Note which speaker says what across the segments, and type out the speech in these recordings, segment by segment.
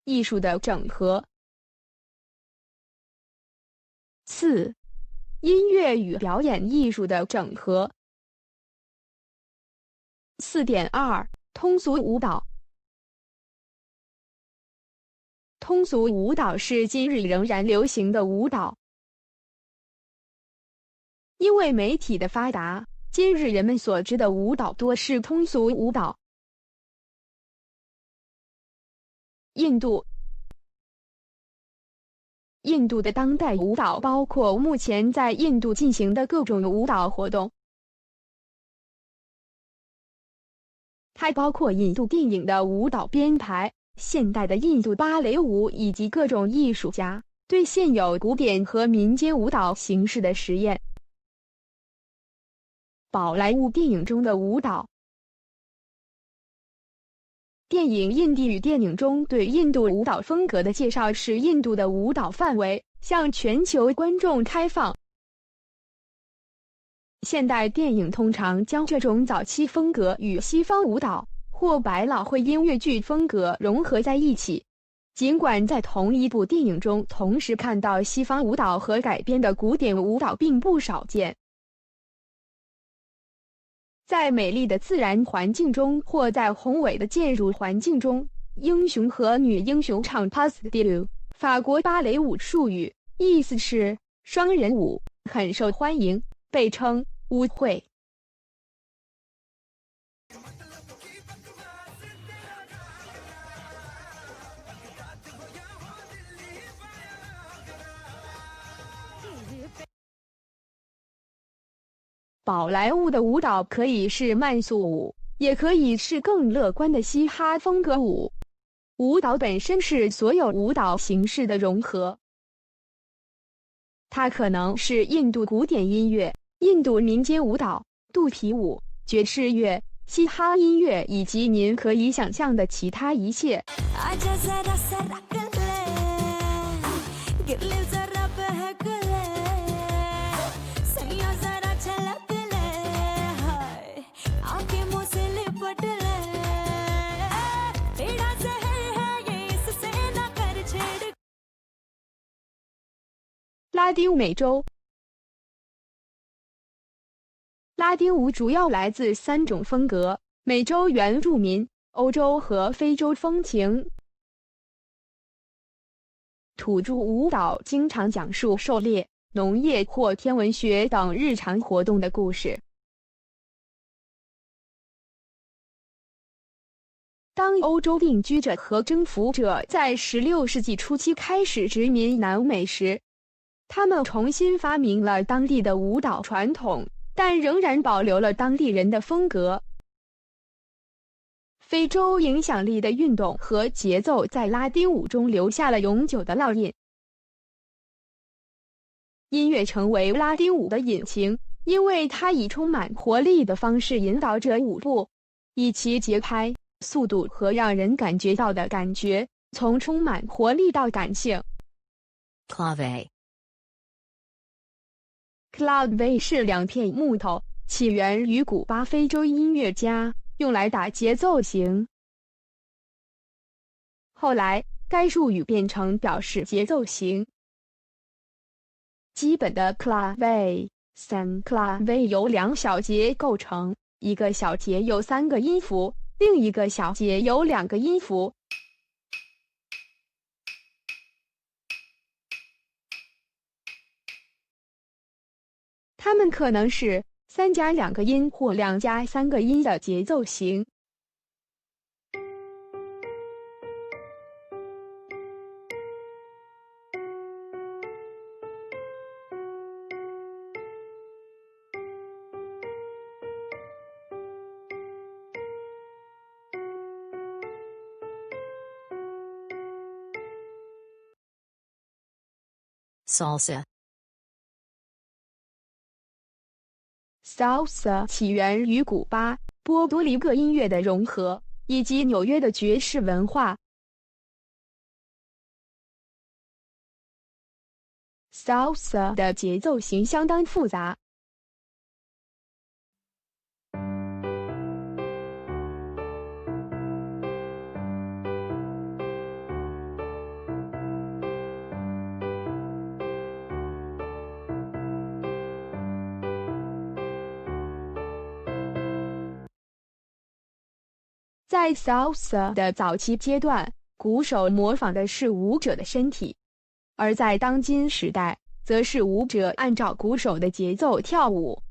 Speaker 1: 艺术的整合。4. 音乐与表演艺术的整合。4.2 通俗舞蹈。通俗舞蹈是今日仍然流行的舞蹈。因为媒体的发达，今日人们所知的舞蹈多是通俗舞蹈。印度的当代舞蹈包括目前在印度进行的各种舞蹈活动。它包括印度电影的舞蹈编排、现代的印度芭蕾舞以及各种艺术家对现有古典和民间舞蹈形式的实验。宝莱坞电影中的舞蹈。电影《印地语》电影中对印度舞蹈风格的介绍使印度的舞蹈范围向全球观众开放。现代电影通常将这种早期风格与西方舞蹈或百老汇音乐剧风格融合在一起。尽管在同一部电影中同时看到西方舞蹈和改编的古典舞蹈并不少见。在美丽的自然环境中或在宏伟的建筑环境中，英雄和女英雄唱 pas de deux， 法国芭蕾舞术语，意思是双人舞，很受欢迎，被称舞会。宝莱坞的舞蹈可以是慢速舞，也可以是更乐观的嘻哈风格舞。舞蹈本身是所有舞蹈形式的融合。它可能是印度古典音乐、印度民间舞蹈、肚皮舞、爵士乐、嘻哈音乐以及您可以想象的其他一切。拉丁美洲。拉丁舞主要来自3种风格：美洲原住民、欧洲和非洲风情。土著舞蹈经常讲述狩猎、农业或天文学等日常活动的故事。当欧洲定居者和征服者在16世纪初期开始殖民南美时，他们重新发明了当地的舞蹈传统，但仍然保留了当地人的风格。非洲影响力的运动和节奏在拉丁舞中留下了永久的烙印。音乐成为拉丁舞的引擎，因为它以充满活力的方式引导着舞步，以其节拍、速度和让人感觉到的感觉，从充满活力到感性。Clave 是2片木头，起源于古巴非洲音乐家，用来打节奏型。后来，该术语变成表示节奏型。基本的 clave 3 clave 由2小节构成，一个小节有3个音符，另一个小节有2个音符。它们可能是3加2个音或2加3个音的节奏型。Salsa 起源于古巴、波多黎各音乐的融合，以及纽约的爵士文化。Salsa 的节奏型相当复杂。在 salsa 的早期阶段，鼓手模仿的是舞者的身体，而在当今时代，则是舞者按照鼓手的节奏跳舞。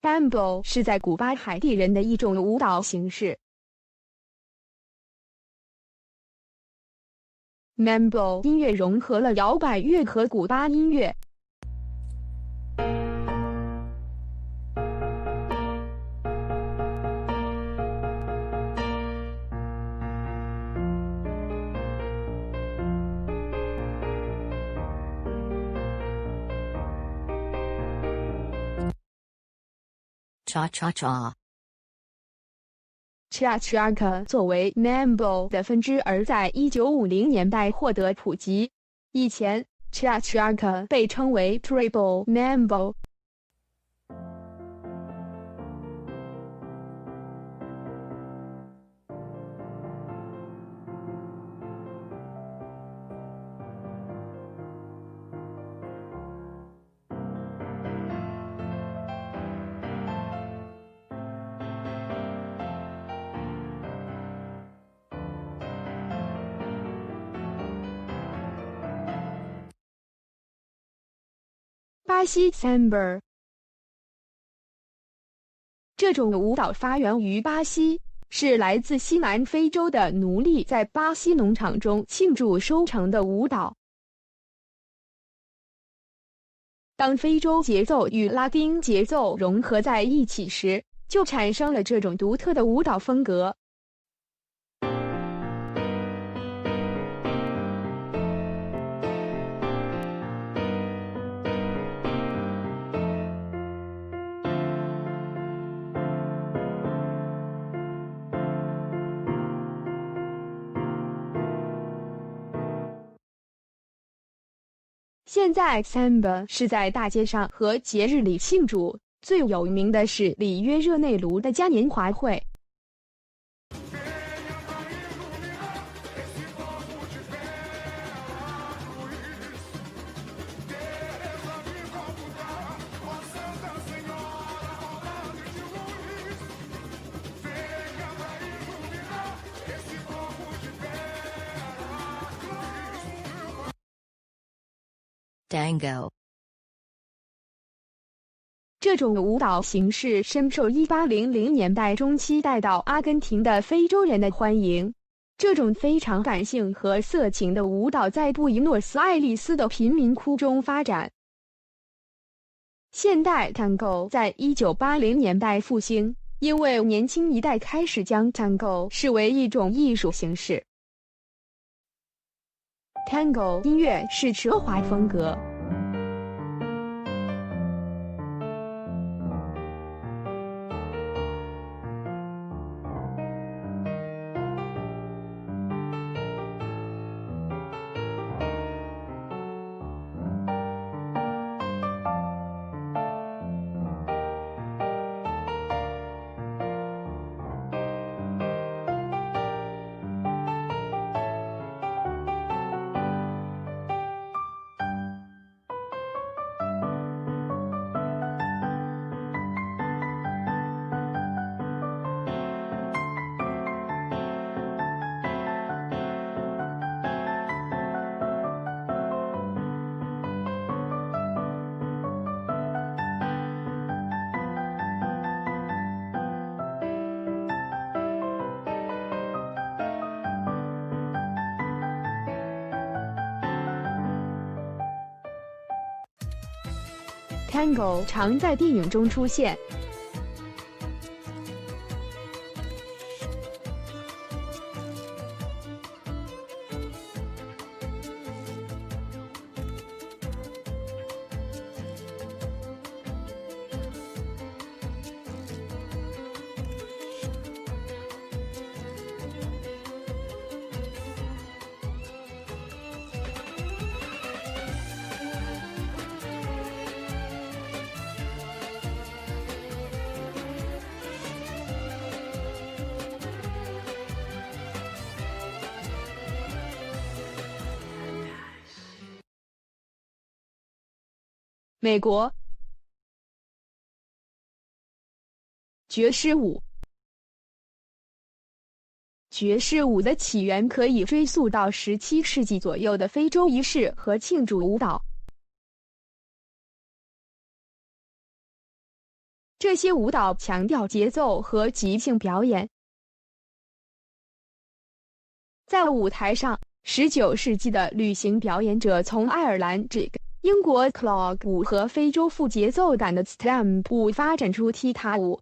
Speaker 1: Mambo 是在古巴海地人的一种舞蹈形式。Mambo 音乐融合了摇摆乐和古巴音乐。
Speaker 2: Cha-cha-cha
Speaker 1: Cha-cha-cha 作为 Mambo 的分支而在1950年代获得普及。以前 Cha-cha-cha 被称为 Tribal Mambo。巴西 Samba 这种舞蹈发源于巴西，是来自西南非洲的奴隶在巴西农场中庆祝收成的舞蹈。当非洲节奏与拉丁节奏融合在一起时，就产生了这种独特的舞蹈风格。现在 Samba 是在大街上和节日里庆祝，最有名的是里约热内卢的嘉年华会。
Speaker 2: Tango
Speaker 1: 这种舞蹈形式深受1800年代中期带到阿根廷的非洲人的欢迎。这种非常感性和色情的舞蹈在布宜诺斯艾利斯的贫民窟中发展。现代 Tango 在1980年代复兴，因为年轻一代开始将 Tango 视为一种艺术形式。Tango 音乐是奢华风格。Tango 常在电影中出现。美国。爵士舞。爵士舞的起源可以追溯到17世纪左右的非洲仪式和庆祝舞蹈。这些舞蹈强调节奏和即兴表演。在舞台上，19世纪的旅行表演者从爱尔兰 jig、英国 clog 舞和非洲富节奏感的 stamp 舞发展出踢踏舞。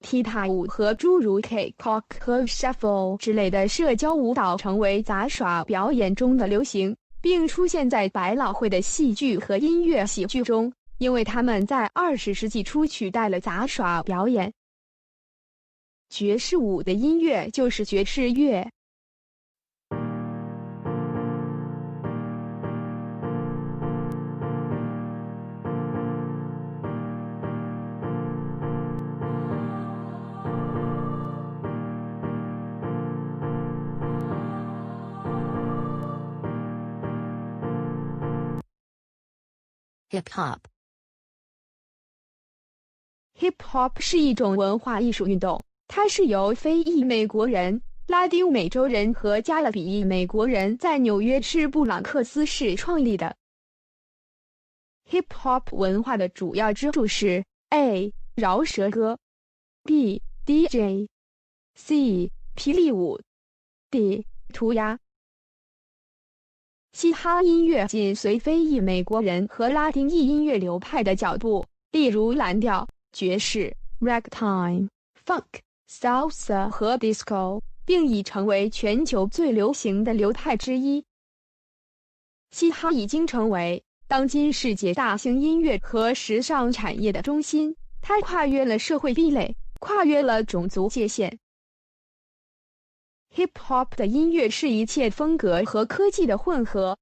Speaker 1: 踢踏舞和诸如 cake-walk 和 shuffle 之类的社交舞蹈成为杂耍表演中的流行，并出现在百老汇的戏剧和音乐喜剧中，因为他们在20世纪初取代了杂耍表演。爵士舞的音乐就是爵士乐。
Speaker 2: Hip hop.
Speaker 1: Hip hop 是一种文化艺术运动，它是由非裔美国人、拉丁美洲人和加勒比裔美国人在纽约市布朗克斯市创立的。Hip hop 文化的主要支柱是 A. 饶舌歌 B. DJ C. 霹雳舞 D. 涂鸦。嘻哈音乐紧随非裔美国人和拉丁裔音乐流派的脚步，例如蓝调、爵士、ragtime、funk、salsa 和 disco， 并已成为全球最流行的流派之一。嘻哈已经成为当今世界大型音乐和时尚产业的中心，它跨越了社会壁垒，跨越了种族界限。Hip Hop 的音乐是一切风格和科技的混合，